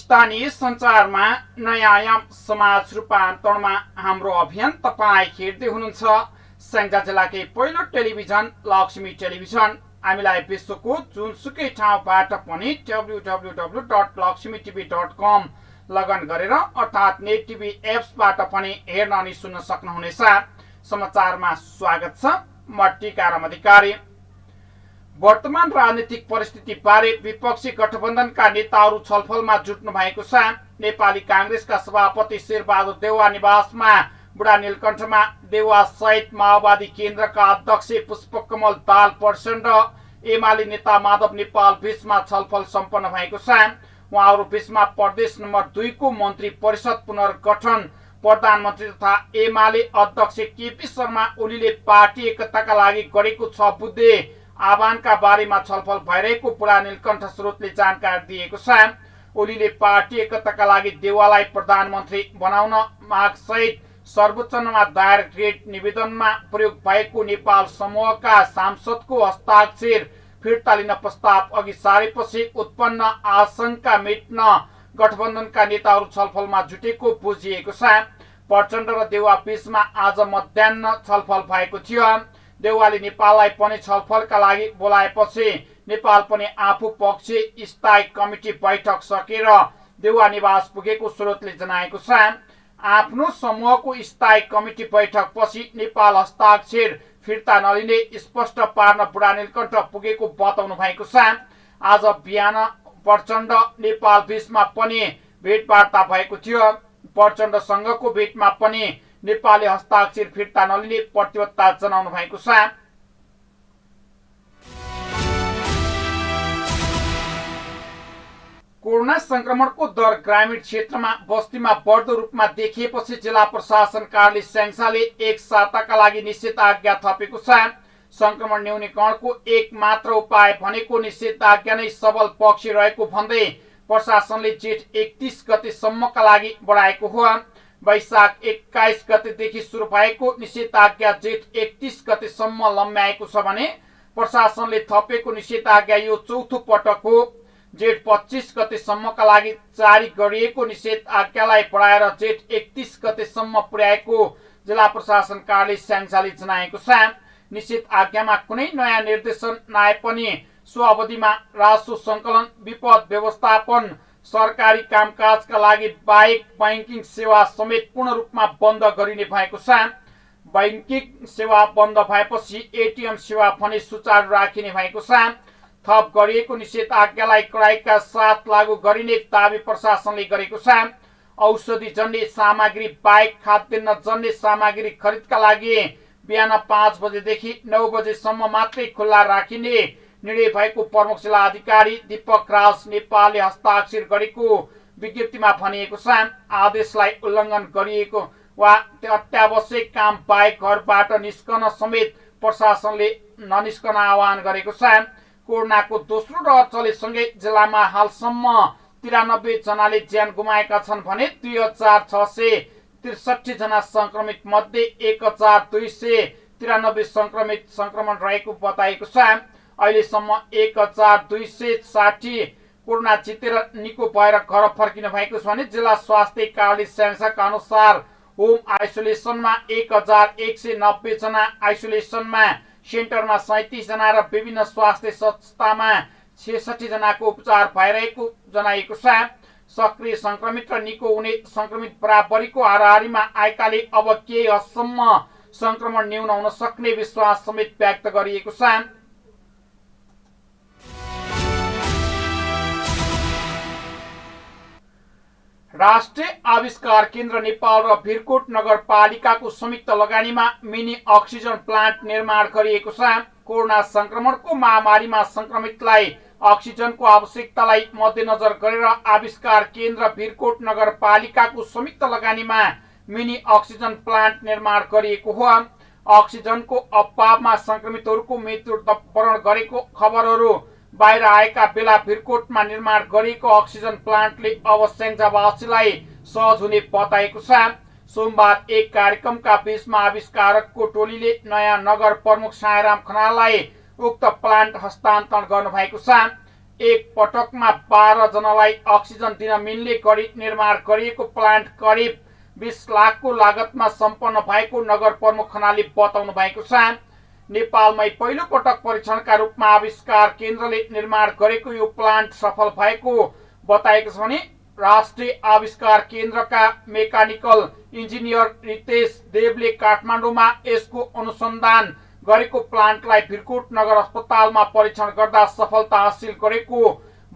स्थानीय सञ्चारमा नयाँ आयाम समाज रूपान्तरणमा हाम्रो अभियान तपाईँ हेर्दै हुनुहुन्छ स्याङ्जा जिल्लाकै पहिलो टेलिभिजन लक्ष्मी टेलिभिजन। हामीलाई विश्वको जुनसुकै ठाउँबाट पनि www.lakshmitv.com लगन गरेर अर्थात् नेट टिभी एप्सबाट पनि हेर्न अनि सुन्न सक्नुहुनेछ। समाचारमा स्वागत छ। म टीकाराम अधिकारी। वर्तमान राजनीतिक परिस्थिति बारे विपक्षी गठबन्धनका नेताहरू छलफलमा जुट्नु भएको छ। नेपाली कांग्रेसका सभापति शेरबहादुर देउवा निवासमा बुढा नीलकण्ठमा देउवा सहित माओवादी केन्द्रका अध्यक्ष पुष्पकमल दाहाल प्रचण्ड एमाले नेता माधव नेपाल बीचमा छलफल सम्पन्न भएको छ। उहाँहरू बीचमा प्रदेश नम्बर 2 को मन्त्री परिषद पुनर्गठन, प्रधानमन्त्री तथा एमाले अध्यक्ष केपी शर्मा ओलीले पार्टी एकताका लागि गरेको 6 बुँदे आह्वानका बारेमा छलफल भइरहेको बुढा नीलकण्ठ स्रोतले जानकारी दिएको छ। ओलीले पार्टी एकताका लागि देउवालाई प्रधानमन्त्री बनाउन माग सहित सर्वोच्चमा दायर रेड निवेदनमा प्रयोग भएको नेपाल समूहका सांसदको हस्ताक्षर फिर्ता लिन प्रस्ताव अघि सारेपछि उत्पन्न आशंका मेट्न गठबन्धनका नेताहरू छलफलमा जुटेको बुझिएको छ। प्रचण्ड र देउवा बीचमा आज मध्याह्न छलफल भएको थियो। देउवाले नेपाललाई पनि छलफलका लागि बोलाएपछि नेपाल पनि आफू पक्ष स्थायी कमिटी बैठक सकेर देउवा निवास पुगेको स्रोतले जनाएको छ। आफ्नो समूहको स्थायी कमिटी बैठक पछि नेपाल हस्ताक्षर फिर्ता नलिने स्पष्ट पार्न बुढा नीलकण्ठ पुगेको बताउनु भएको छ। आज बिहान प्रचण्ड नेपाल बीचमा पनि भेटवार्ता भएको थियो। प्रचण्डसँगको भेटमा पनि नेपालले हस्ताक्षर फिर्ता नलिने प्रतिबद्धता जनाउनु भएको छ। कोरोना संक्रमणको दर ग्रामीण क्षेत्रमा बस्तीमा बढ्दो रूपमा देखिएपछि जिल्ला प्रशासन कार्यालय स्याङ्जाले एक साताका लागि निषेधाज्ञा थपेको छ। संक्रमण न्यूनीकरणको एक मात्र उपाय भनेको निषेधाज्ञा नै सबल पक्ष रहेको भन्दै प्रशासनले जेठ 31 गतेसम्मका लागि बढाएको हो। वैशाख 21 गतेदेखि सुरु भएको निषेधाज्ञा जेठ 31 गतेसम्म लम्ब्याएको छ भने प्रशासनले थपेको निषेधाज्ञा यो चौथो पटक हो। जेठ 25 गतेसम्मका लागि जारी गरिएको निषेधाज्ञालाई बढाएर जेठ 31 गतेसम्म पुर्याएको जिल्ला प्रशासन कार्यालय स्याङ्जाले जनाएको छ। निषेधाज्ञामा कुनै नयाँ निर्देशन नआए पनि सो अवधिमा राजस्व सङ्कलन, विपद व्यवस्थापन, सरकारी कामकाजका लागि बाहेक बैंकिङ सेवा समेत पूर्ण रूपमा बन्द गरिने भएको छ। बैंकिङ सेवा बन्द भएपछि एटीएम सेवा पनि सुचारू राखिने भएको छ। थप गरिएको निषेधाज्ञालाई कडाइका साथ लागू गरिने दावी प्रशासनले गरेको छ। औषधि जन्य सामग्री बाहेक खाद्यान्न जन्य सामग्री खरिदका लागि बिहान 5 बजेदेखि 9 बजेसम्म मात्रै खुल्ला राखिने निर्णय भएको प्रमुख जिल्ला अधिकारी दीपक राज नेपालले हस्ताक्षर गरेको विज्ञप्तिमा भनिएको छ। आदेशलाई उल्लङ्घन गरिएको वा अत्यावश्यक काम बाहेक घरबाट निस्कन समेत प्रशासनले ननिस्कन आह्वान गरेको छ। कोरोनाको दोस्रो लहर चलेसँगै जिल्लामा हालसम्म 93 जनाले ज्यान गुमाएका छन् भने 2663 जना संक्रमित मध्ये 1293 संक्रमण रहेको बताएको छ। अहिलेसम्म 1260 कोरोना जितेर निको भएर घर फर्किनु भएको छ भने जिल्ला स्वास्थ्य कार्यालय स्याङ्जाका अनुसार होम आइसोलेसनमा 1190 जना, आइसोलेसनमा सेन्टरमा 37 जना र विभिन्न स्वास्थ्य संस्थामा 66 जनाको उपचार भइरहेको जनाइएको छ। सक्रिय संक्रमित र निको हुने संक्रमित बराबरीको हाराहारीमा आएकाले अब केही हदसम्म संक्रमण न्यून हुन सक्ने विश्वास समेत व्यक्त गरिएको छ। राष्ट्रिय आविष्कार केन्द्र नेपाल र भिरकोट नगरपालिकाको संयुक्त लगानीमा मिनी अक्सिजन प्लान्ट निर्माण गरिएको छ। कोरोना संक्रमणको महामारीमा संक्रमितलाई अक्सिजनको आवश्यकतालाई मध्यनजर गरेर आविष्कार केन्द्र भिरकोट नगरपालिकाको संयुक्त लगानीमा मिनी अक्सिजन प्लान्ट निर्माण गरिएको हो। अक्सिजनको अभावमा संक्रमितहरूको मृत्युवरण गरेको खबरहरू बाहिर आएका बेला भिरकोटमा निर्माण गरिएको अक्सिजन प्लान्टले अब स्याङ्जावासीलाई सहज हुने बताएको छ। सोमबार एक कार्यक्रमका बीचमा आविष्कारकको टोलीले नयाँ नगर प्रमुख सायराम खनाललाई उक्त प्लान्ट हस्तान्तरण गर्नुभएको छ। एक पटकमा 12 जनालाई अक्सिजन दिन मिल्ने गरी निर्माण गरिएको प्लान्ट करिब 20 लाखको लागतमा सम्पन्न भएको नगर प्रमुख खनालले बताउनु भएको छ। नेपालमै पहिलो पटक परीक्षणका रूपमा आविष्कार केन्द्रले निर्माण गरेको यो प्लान्ट सफल भएको बताएको छ भने राष्ट्रिय आविष्कार केन्द्रका मेकानिकल इन्जिनियर रितेश देवले काठमाडौँमा यसको अनुसन्धान गरेको प्लान्टलाई भिरकोट नगर अस्पतालमा परीक्षण गर्दा सफलता हासिल गरेको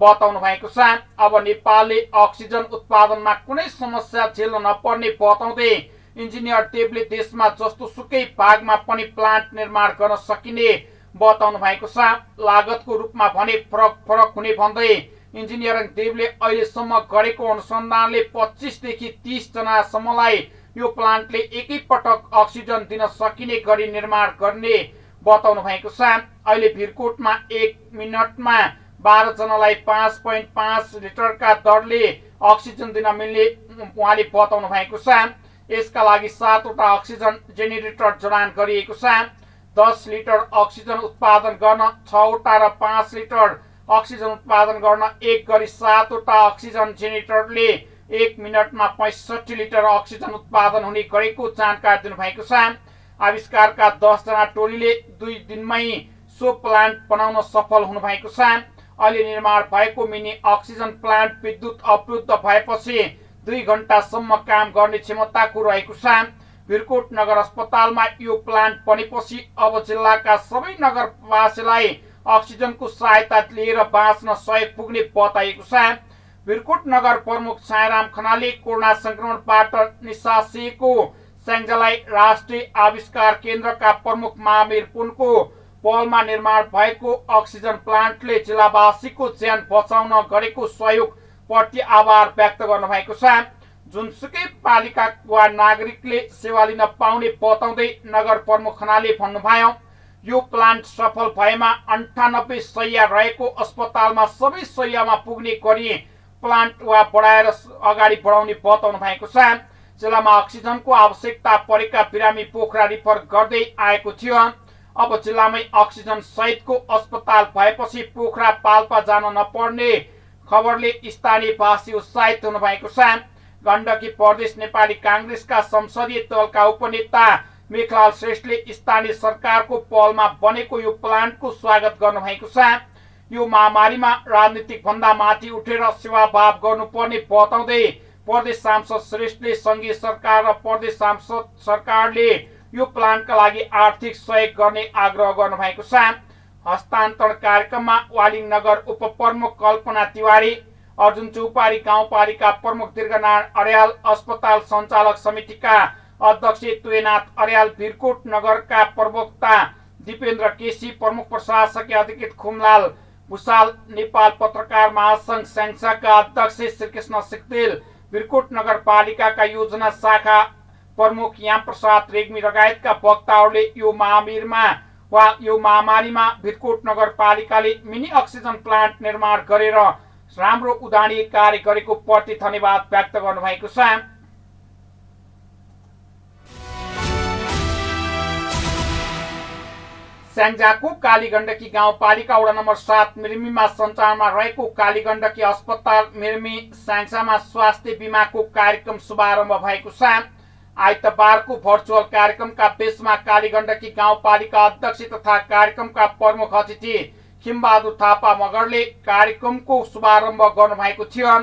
बताउनु भएको छ। अब नेपालले अक्सिजन उत्पादनमा कुनै समस्या झेल्न नपर्ने बताउँदै इन्जिनियर देवले देशमा जस्तोसुकै भागमा पनि प्लान्ट निर्माण गर्न सकिने बताउनु भएको छ। लागतको रूपमा भने फरक हुने भन्दै इन्जिनियरिङ देवले अहिलेसम्म गरेको अनुसन्धानले 25 देखि 30 जनासम्मलाई यो प्लान्टले एकै पटक अक्सिजन दिन सकिने गरी निर्माण गर्ने बताउनु भएको छ। अहिले भिरकोटमा 1 मिनटमा 12 जनालाई 5.5 लिटरका दरले अक्सिजन दिन मिल्ने उहाँले बताउनु भएको छ। यसका लागि 7 वटा अक्सिजन जेनेरेटर जडान गरिएको छ। 10 लिटर अक्सिजन उत्पादन गर्न 6 वटा र 5 लिटर अक्सिजन उत्पादन गर्न 1 गरी 7 वटा अक्सिजन जेनेरेटरले 1 मिनटमा 65 लिटर अक्सिजन उत्पादन हुने गरेको जानकारी दिनुभएको छ। आविष्कारका 10 जना टोलीले 2 दिनमै सो प्लान्ट बनाउन सफल हुनु भएको छ। अहिले निर्माण भएको मिनी अक्सिजन प्लान्ट विद्युत अवरुद्ध भएपछि 2 घण्टासम्म काम गर्ने क्षमताको रहेको छ। भिरकोट नगर अस्पतालमा यो प्लान्ट बनेपछि अब जिल्लाका सबै नगरवासीलाई अक्सिजनको सहायता लिएर बाँच्न सहयोग पुग्ने बताइएको छ। भिरकोट नगर प्रमुख छायाराम खनालले कोरोना संक्रमणबाट निसासिएको स्याङ्जालाई राष्ट्रिय आविष्कार केन्द्रका प्रमुख महावीर पुनको पहलमा निर्माण भएको अक्सिजन प्लान्टले जिल्लावासीको ज्यान बचाउन गरेको सहयोग प्रति आभार व्यक्त गर्नुभएको छ। जुनसुकै पालिका वा नागरिकले सेवा लिन पाउने बताउँदै नगर प्रमुख खनालले भन्नुभयो, यो प्लान्ट सफल भएमा 98 शैय्या रहेको अस्पतालमा सबै शैय्यामा पुग्ने गरी प्लान्ट वा बढाएर अगाडि बढाउने बताउनु भएको छ। जिल्लामा अक्सिजनको आवश्यकता परेका बिरामी पोखरा रिफर गर्दै आएको थियो। अब जिल्लामै अक्सिजन सहितको अस्पताल भएपछि पोखरा पाल्पा जान नपर्ने खबरले स्थानीयवासी उत्साहित हुनुभएको छ। गण्डकी प्रदेश नेपाली कांग्रेसका संसदीय दलका उपनेता मेघलाल श्रेष्ठले स्थानीय सरकारको पहलमा बनेको यो प्लान्टको स्वागत गर्नुभएको छ। यो महामारीमा राजनीतिक भन्दा माथि उठेर सेवाभाव गर्नुपर्ने बताउँदै प्रदेश सांसद श्रेष्ठले संघीय सरकार र प्रदेश सांसद सरकारले यो प्लान्टका लागि आर्थिक सहयोग गर्ने आग्रह गर्नुभएको छ। हस्तान्तरण कार्यक्रममा वालिङ नगर उपप्रमुख कल्पना तिवारी, अर्जुन चौपारी गाउँपालिका प्रमुख दीर्घनारायण अर्याल, अस्पताल सञ्चालक समितिका अध्यक्ष तुयनाथ अर्याल, भिरकोट नगरका प्रवक्ता दिपेन्द्र केसी, प्रमुख प्रशासकीय अधिकृत खुमलाल भुसाल, नेपाल पत्रकार महासंघ स्याङ्जाका अध्यक्ष श्रीकृष्ण सिक्देल, भिरकोट नगरपालिकाका योजना शाखा प्रमुख याम प्रसाद रेग्मी लगायतका वक्ताहरूले यो महामारीमा भिरकोट नगरपालिकाले मिनी अक्सिजन प्लान्ट निर्माण गरेर राम्रो उदाहरणीय कार्य गरेको प्रति धन्यवाद व्यक्त गर्नुभएको छ। स्याङ्जाको कालीगण्डकी गाउँपालिका वडा नम्बर 7 मिर्मीमा सञ्चालनमा रहेको कालीगण्डकी अस्पताल मिर्मी स्याङ्जामा स्वास्थ्य बीमाको कार्यक्रम शुभारम्भ भएको छ। आइतबारको भर्चुअल कार्यक्रमका बेसमा कालीगण्डकी गाउँपालिका अध्यक्ष तथा कार्यक्रमका प्रमुख अतिथि खिमबहादुर थापा मगरले कार्यक्रमको शुभारम्भ गर्नुभएको थियो।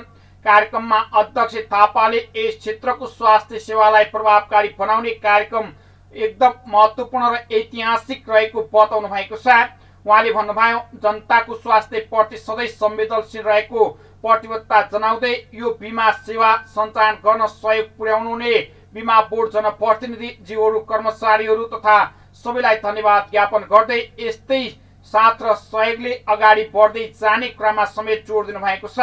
कार्यक्रममा अध्यक्ष थापाले यस क्षेत्रको स्वास्थ्य सेवालाई प्रभावकारी बनाउने कार्यक्रम एकदम महत्त्वपूर्ण र ऐतिहासिक रहेको बताउनु भएको छ। उहाँले भन्नुभयो, जनताको स्वास्थ्य प्रति सधैँ संवेदनशील रहेको प्रतिबद्धता जनाउँदै यो बीमा सेवा सञ्चालन गर्न सहयोग पुर्याउनुहुने बीमा बोर्ड जनप्रतिनिधि जीवहरू कर्मचारीहरू तथा सबैलाई धन्यवाद ज्ञापन गर्दै यस्तै साथ र सहयोगले अगाडि बढ्दै जाने क्रममा समेत जोड दिनुभएको छ।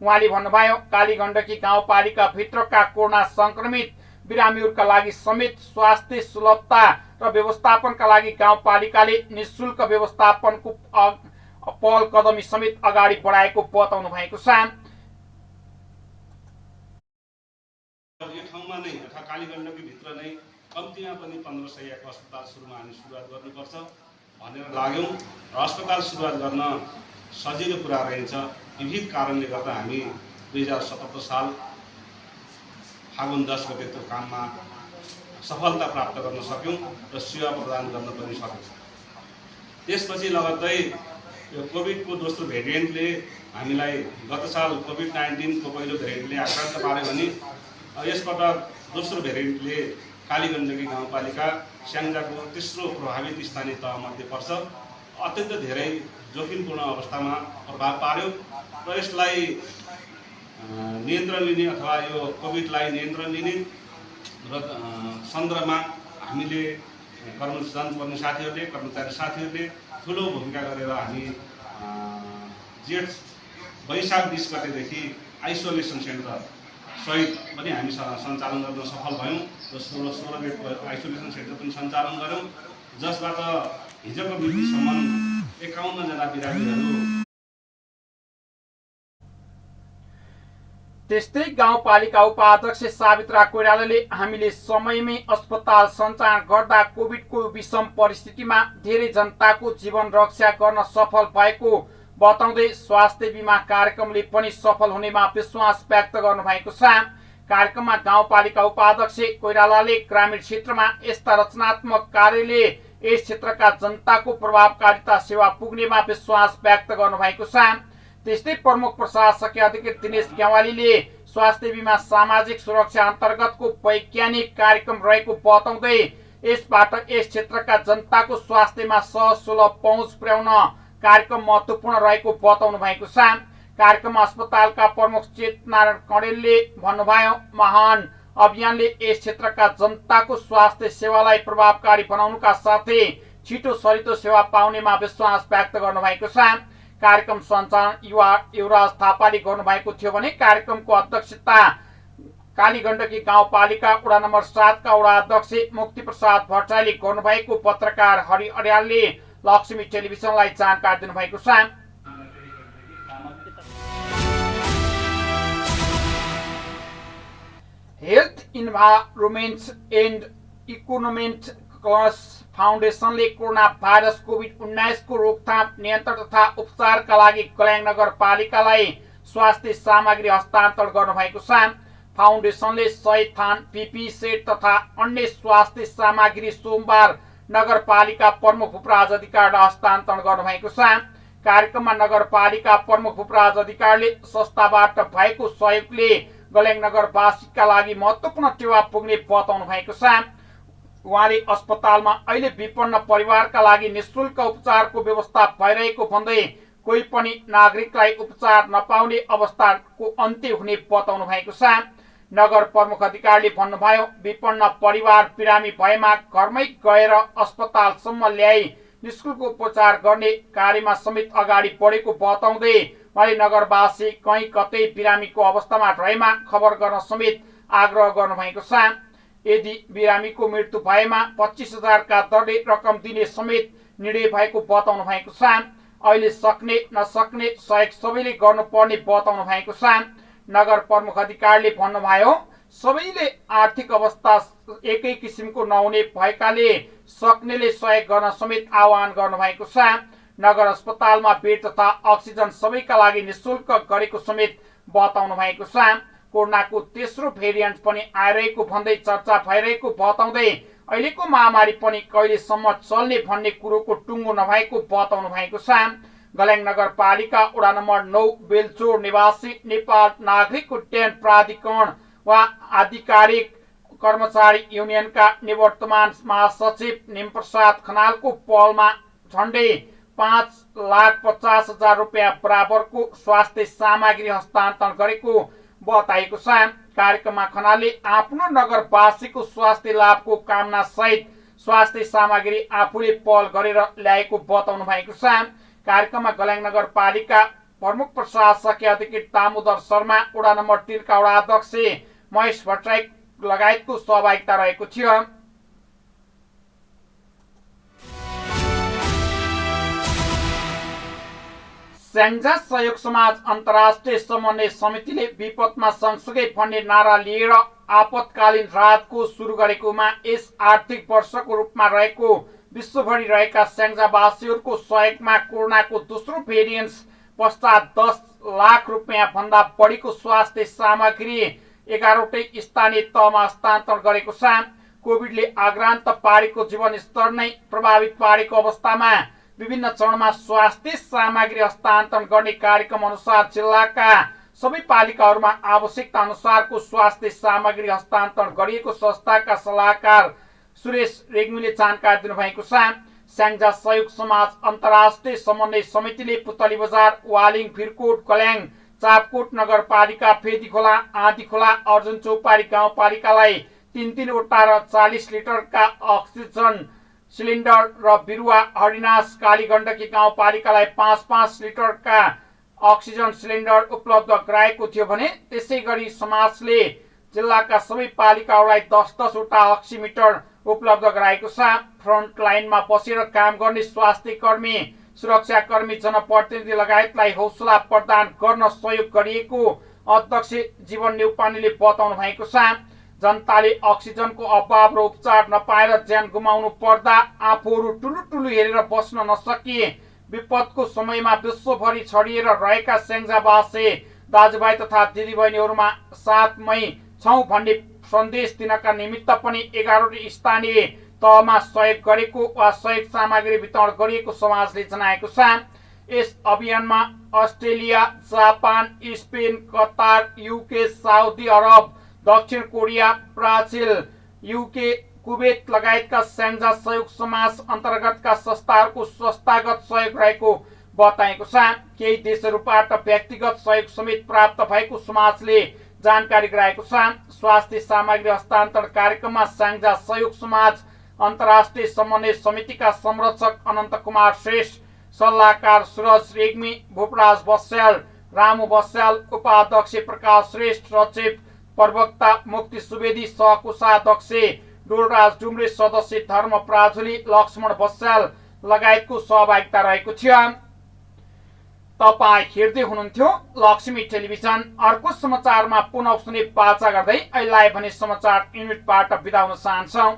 उहाँले भन्नुभयो, कालीगण्डकी गाउँपालिका भित्रका कोरोना संक्रमित बिरामीहरूका लागि समेत स्वास्थ्य सुलभता र व्यवस्थापनका लागि गाउँपालिकाले निःशुल्क व्यवस्थापनको पहल कदमी समेत अगाडि बढाएको बताउनु भएको छ। यो ठाउँमा नै अथवा कालीगण्डकी भित्र नै कम्तीमा पनि 15 शैय्याको अस्पताल सुरुमा हामी सुरुवात गर्नुपर्छ भनेर लाग्यौँ र अस्पताल सुरुवात गर्न सजिलो कुरा रहन्छ। विविध कारणले गर्दा हामी 2077 साल फागुन 10 गते त्यो काममा सफलता प्राप्त गर्न सक्यौँ र सेवा प्रदान गर्न पनि सक्यौँ। त्यसपछि लगत्तै यो कोभिडको दोस्रो भेरिएन्टले हामीलाई गत साल कोभिड-19 को पहिलो भेरिएन्टले आक्रान्त पार्यो भने यसपटक दोस्रो भेरिएन्टले कालीगण्डकी गाउँपालिका स्याङ्जाको तेस्रो प्रभावित स्थानीय तहमध्ये पर्छ। अत्यन्त धेरै जोखिमपूर्ण अवस्थामा प्रभाव पार्यो र यसलाई नियन्त्रण लिने अथवा यो कोभिडलाई नियन्त्रण लिने र सन्दर्भमा हामीले कर्मचारी साथीहरूले ठुलो भूमिका गरेर हामी वैशाख 20 गतेदेखि आइसोलेसन सेन्टर सहित पनि हामी सञ्चालन गर्न सफल भयौँ र 16 बेडको आइसोलेसन सेन्टर पनि सञ्चालन गऱ्यौँ, जसबाट हिजोको मितिसम्म 51 जना बिरामीहरू। त्यस्तै गाउँपालिका उपाध्यक्ष सावित्रा कोइरालाले हामीले समयमै अस्पताल सञ्चालन गर्दा कोभिडको विषम परिस्थितिमा धेरै जनताको जीवन रक्षा गर्न सफल भएको बताउँदै स्वास्थ्य बीमा कार्यक्रमले पनि सफल हुनेमा विश्वास व्यक्त गर्नुभएको छ। कार्यक्रममा गाउँपालिका उपाध्यक्ष कोइरालाले ग्रामीण क्षेत्रमा यस्ता रचनात्मक कार्यले यस क्षेत्रका जनताको प्रभावकारिता सेवा पुग्नेमा विश्वास व्यक्त गर्नुभएको छ। त्यस्तै प्रमुख प्रशासकीय अधिकारी दिनेश ग्यावालीले स्वास्थ्य बीमा सामाजिक सुरक्षा अन्तर्गतको वैज्ञानिक कार्यक्रम रहेको बताउँदै यसबाट यस क्षेत्रका जनताको स्वास्थ्यमा सहज-सुलभ पहुँच पुर्याउन कार्यक्रम महत्त्वपूर्ण रहेको बताउनु भएको छ। कार्यक्रममा अस्पतालका प्रमुख चेतनारायण कणेलले भन्नुभयो, महान अभियानले यस क्षेत्रका जनताको स्वास्थ्य सेवालाई प्रभावकारी बनाउनुका साथै छिटो सरितो सेवा पाउनेमा विश्वास व्यक्त गर्नुभएको छ। कार्यक्रम सञ्चालन युवराज थापाले गर्नुभएको थियो भने कार्यक्रमको अध्यक्षता कालीगण्डकी गाउँपालिका वडा नम्बर 7 का वडा अध्यक्ष मुक्ति प्रसाद भट्टराईले गर्नुभएको पत्रकार हरि अर्यालले लक्ष्मी टेलिभिजनलाई जानकारी दिनुभएको छ। Health environment and economic class फाउन्डेसनले कोरोना भाइरस कोभिड-19 को रोकथाम, नियन्त्रण तथा उपचारका लागि कल्याङ नगरपालिकालाई स्वास्थ्य सामग्री हस्तान्तरण गर्नुभएको छ। फाउन्डेसनले 100 थान पिपी सेट तथा अन्य स्वास्थ्य सामग्री सोमबार नगरपालिका प्रमुख भूपराज अधिकारीलाई हस्तान्तरण गर्नुभएको छ। कार्यक्रममा नगरपालिका प्रमुख भूपराज अधिकारीले संस्थाबाट भएको सहयोगले कल्याङ नगरवासीका लागि महत्त्वपूर्ण टेवा पुग्ने बताउनु भएको छ। उहाँले अस्पतालमा अहिले विपन्न परिवारका लागि निःशुल्क उपचारको व्यवस्था भइरहेको भन्दै कोही पनि नागरिकलाई उपचार नपाउने अवस्थाको अन्त्य हुने बताउनु भएको छ। नगर प्रमुख अधिकारीले भन्नुभयो, विपन्न परिवार बिरामी भएमा घरमै गएर अस्पतालसम्म ल्याई निःशुल्क उपचार गर्ने कार्यमा समेत अगाडि बढेको बताउँदै उहाँले नगरवासी कहीँ कतै बिरामीको अवस्थामा रहेमा खबर गर्न समेत आग्रह गर्नुभएको छ। यदि बिरामीको मृत्यु भएमा 25,000 का दरले रकम दिने समेत निर्णय भएको बताउनु भएको छ। अहिले सक्ने नसक्ने सहयोग सबैले गर्नुपर्ने बताउनु भएको छ। नगर प्रमुख अधिकारीले भन्नुभयो, सबैले आर्थिक अवस्था एकै किसिमको नहुने भएकाले सक्नेले सहयोग गर्न समेत आह्वान गर्नुभएको छ। नगर अस्पतालमा बेड तथा अक्सिजन सबैका लागि निःशुल्क गरेको समेत बताउनु भएको छ। कोरोनाको तेस्रो भेरिएन्ट पनि आइरहेको भन्दै चर्चा भइरहेको बताउँदै अहिलेको महामारी पनि कहिलेसम्म चल्ने भन्ने कुरोको टुङ्गो नभएको बताउनु भएको छ। कल्याङ नगरपालिका वडा नम्बर 9 बेलचोर निवासी नेपाल नागरिक उड्डयन प्राधिकरण वा आधिकारिक कर्मचारी युनियनका निवर्तमान महासचिव निमप्रसाद खनालको पहलमा झण्डै 5,50,000 रुपियाँ बराबरको स्वास्थ्य सामग्री हस्तान्तरण गरेको बताएको छ। कार्यक्रममा खनालले आफ्नो नगरवासीको स्वास्थ्य लाभको कामना सहित स्वास्थ्य सामग्री आफूले पहल गरेर ल्याएको बताउनु भएको छ। कार्यक्रममा कल्याङ नगरपालिका प्रमुख प्रशासकीय अधिकारी दामोदर शर्मा, वडा नम्बर 3 का वडा अध्यक्ष महेश भट्टराई लगायतको सहभागिता रहेको थियो। स्याङ्जा सहयोग समाज अन्तर्राष्ट्रिय समन्वय समितिले विपदमा सँगसँगै भन्ने नारा लिएर आपतकालीन राहतको सुरु गरेकोमा यस आर्थिक वर्षको रूपमा रहेको विश्वभरि रहेका स्याङ्जावासीहरूको सहयोगमा कोरोनाको दोस्रो भेरिएन्ट पश्चात 10 लाख रुपियाँ भन्दा बढीको स्वास्थ्य सामग्री 11वटै स्थानीय तहमा हस्तान्तरण गरेको छ। कोभिडले आक्रान्त पारेको जीवनस्तर नै प्रभावित पारेको अवस्थामा विभिन्न चरणमा स्वास्थ्य सामग्री हस्तान्तरण गर्ने कार्यक्रम अनुसार जिल्लाका सबै पालिकाहरूमा आवश्यकता अनुसारको स्वास्थ्य सामग्री हस्तान्तरण गरिएको संस्थाका सल्लाहकार सुरेश रेग्मीले जानकारी दिनुभएको छ। स्याङ्जा सहयोग समाज अन्तर्राष्ट्रिय समन्वय समितिले पुतली बजार, वालिङ, भिरकोट, कल्याङ, चापकोट नगरपालिका, फेदीखोला, आँधीखोला, अर्जुन चौपारी गाउँपालिकालाई 3-3 र 40 लिटरका अक्सिजन सिलिन्डर र बिरुवा, हरिनाश कालीगण्डकी गाउँपालिकालाई 5-5 लिटरका अक्सिजन सिलिन्डर उपलब्ध गराएको थियो भने त्यसै गरी समाजले जिल्लाका सबै पालिकाहरूलाई 10-10 वटा अक्सिमिटर उपलब्ध गराएको छ। फ्रन्ट लाइनमा बसेर काम गर्ने स्वास्थ्य कर्मी, सुरक्षाकर्मी, जनप्रतिनिधि लगायतलाई हौसला प्रदान गर्न सहयोग गरिएको अध्यक्ष जीवन नेउपानेले बताउनु भएको छ। जनताले अक्सिजनको अभाव र उपचार नपाएर ज्यान गुमाउनु पर्दा आफूहरू टुलु हेरेर बस्न नसकी विपदको समयमा विश्वभरि छडिएर रहेका स्याङ्जावासी दाजुभाइ तथा दिदीबहिनीहरूमा साथमै छौं भन्ने सन्देश दिनका निमित्त पनि 11वटै स्थानीय तहमा सहयोग गरेको वा सहयोग सामग्री वितरण गरिएको समाजले जनाएको छ। यस अभियानमा Australia, Japan, Spain, Qatar, UK, Saudi Arab, दक्षिण कोरिया, ब्राजिल, युके, कुवेत लगायतका स्याङ्जा सहयोग समाज अन्तर्गतका संस्थाहरूको संस्थागत सहयोग रहेको बताएको छ। केही देशहरूबाट व्यक्तिगत सहयोग समेत प्राप्त भएको समाजले जानकारी गराएको छ। स्वास्थ्य सामग्री हस्तान्तरण कार्यक्रममा स्याङ्जा सहयोग समाज अन्तर्राष्ट्रिय समन्वय समितिका संरक्षक अनन्त कुमार श्रेष्ठ, सल्लाहकार सुरज रेग्मी, भूपराज बस्याल, रामु बस्याल, उपाध्यक्ष प्रकाश श्रेष्ठ, सचिव प्रवक्ता मुक्ति सुवेदी, सहकोषाध्यक्ष डोलराज डुम्रे, सदस्य धर्म प्राजुली, लक्ष्मण बस्याल लगायतको सहभागिता रहेको थियो। तपाईँ हेर्दै हुनुहुन्थ्यो लक्ष्मी टेलिभिजन। अर्को समाचारमा पुनः सुने बाचा गर्दै अहिले भने समाचार युनिटबाट बिदा हुन चाहन्छौँ।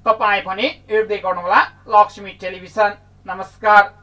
तपाईँ भने हेर्दै गर्नुहोला लक्ष्मी टेलिभिजन। नमस्कार।